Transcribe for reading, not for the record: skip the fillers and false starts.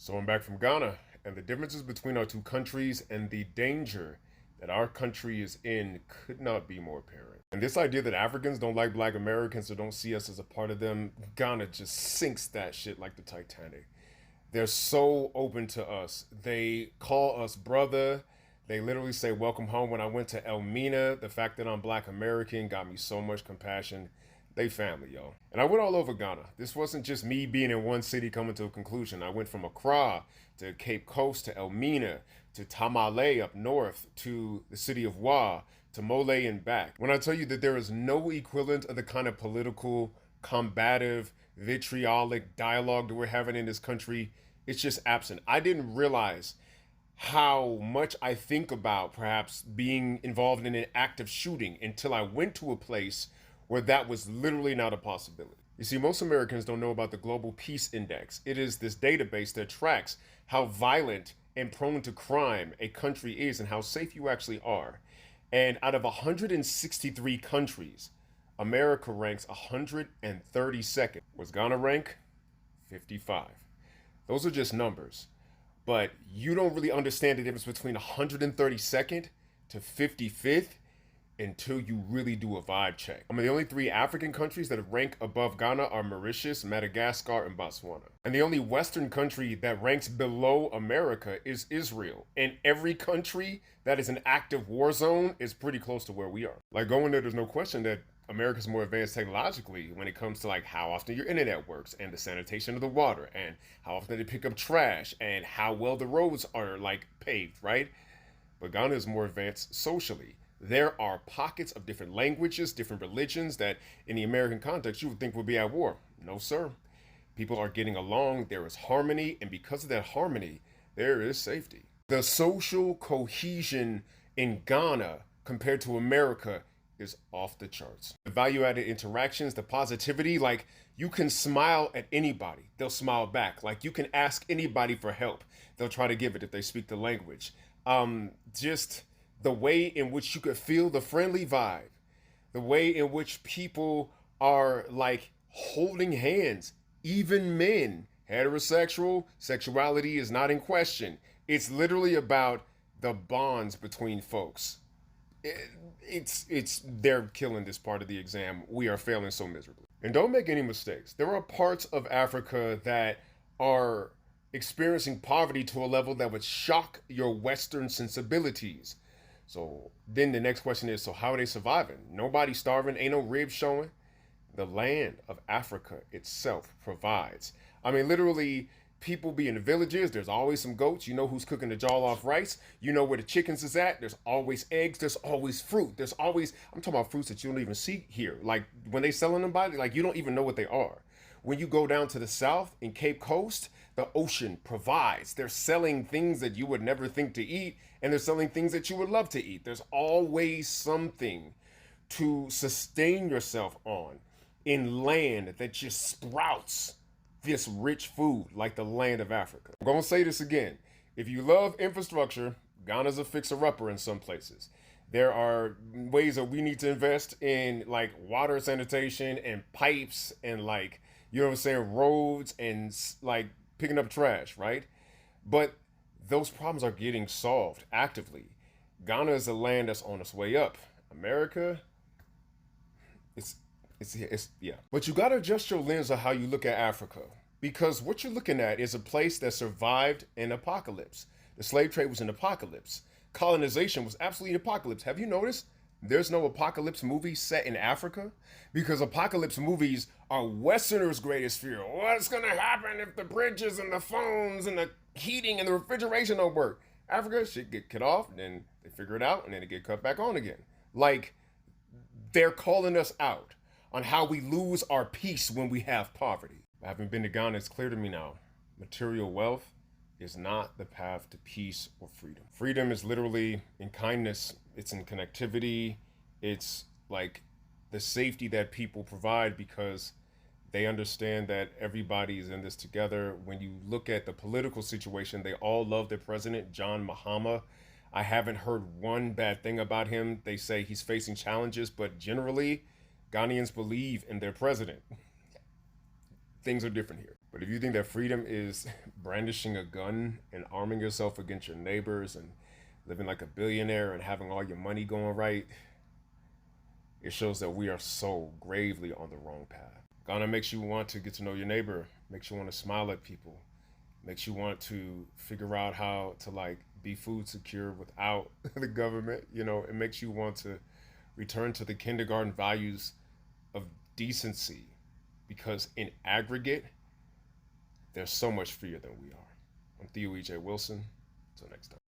So I'm back from Ghana, and the differences between our two countries and the danger that our country is in could not be more apparent. And this idea that Africans don't like black Americans or don't see us as a part of them, Ghana just sinks that shit like the Titanic. They're so open to us. They call us brother. They literally say welcome home. When I went to Elmina, the fact that I'm black American got me so much compassion. They family, yo. And I went all over Ghana. This wasn't just me being in one city coming to a conclusion. I went from Accra to Cape Coast to Elmina to Tamale up north to the city of Wa to Mole and back. When I tell you that there is no equivalent of the kind of political, combative, vitriolic dialogue that we're having in this country, it's just absent. I didn't realize how much I think about perhaps being involved in an active shooting until I went to a place where that was literally not a possibility. You see, most Americans don't know about the Global Peace Index. It is this database that tracks how violent and prone to crime a country is and how safe you actually are. And out of 163 countries, America ranks 132nd. Was Ghana rank? 55. Those are just numbers. But you don't really understand the difference between 132nd to 55th until you really do a vibe check. I mean, the only three African countries that rank above Ghana are Mauritius, Madagascar, and Botswana. And the only Western country that ranks below America is Israel. And every country that is an active war zone is pretty close to where we are. Like going there's no question that America's more advanced technologically when it comes to like how often your internet works and the sanitation of the water and how often they pick up trash and how well the roads are like paved, right? But Ghana is more advanced socially. There are pockets of different languages, different religions that in the American context you would think would be at war. No, sir. People are getting along, there is harmony, and because of that harmony, there is safety. The social cohesion in Ghana compared to America is off the charts. The value-added interactions, the positivity, like you can smile at anybody, they'll smile back. Like you can ask anybody for help, they'll try to give it if they speak the language. Just the way in which you could feel the friendly vibe, the way in which people are like holding hands, even men, heterosexual, sexuality is not in question. It's literally about the bonds between folks. They're killing this part of the exam. We are failing so miserably. And don't make any mistakes. There are parts of Africa that are experiencing poverty to a level that would shock your Western sensibilities. So then the next question is, so how are they surviving? Nobody's starving, ain't no ribs showing. The land of Africa itself provides. I mean, literally, people be in the villages, there's always some goats, you know who's cooking the jollof rice, you know where the chickens is at, there's always eggs, there's always fruit, there's always, I'm talking about fruits that you don't even see here. Like when they selling them by, like you don't even know what they are. When you go down to the south in Cape Coast, the ocean provides. They're selling things that you would never think to eat, and they're selling things that you would love to eat. There's always something to sustain yourself on in land that just sprouts this rich food like the land of Africa. I'm gonna say this again. If you love infrastructure, Ghana's a fixer-upper in some places. There are ways that we need to invest in like water sanitation and pipes and like, you know what I'm saying, roads and like picking up trash, right? But those problems are getting solved actively. Ghana is a land that's on its way up. America, it's yeah. But you gotta adjust your lens of how you look at Africa, because what you're looking at is a place that survived an apocalypse. The slave trade was an apocalypse. Colonization was absolutely an apocalypse. Have you noticed there's no apocalypse movie set in Africa? Because apocalypse movies are Westerners' greatest fear. What's gonna happen if the bridges and the phones and the heating and the refrigeration don't work? Africa, shit get cut off, then they figure it out, and then it get cut back on again. Like, they're calling us out on how we lose our peace when we have poverty. Having been to Ghana, it's clear to me now. Material wealth is not the path to peace or freedom. Freedom is literally in kindness. It's in connectivity. It's like the safety that people provide because they understand that everybody is in this together. When you look at the political situation, they all love their president, John Mahama. I haven't heard one bad thing about him. They say he's facing challenges, but generally, Ghanaians believe in their president. Things are different here. But if you think that freedom is brandishing a gun and arming yourself against your neighbors and living like a billionaire and having all your money going right, it shows that we are so gravely on the wrong path. Ghana makes you want to get to know your neighbor, makes you want to smile at people, makes you want to figure out how to like be food secure without the government. You know, it makes you want to return to the kindergarten values of decency because in aggregate, they're so much freer than we are. I'm Theo E.J. Wilson. Until next time.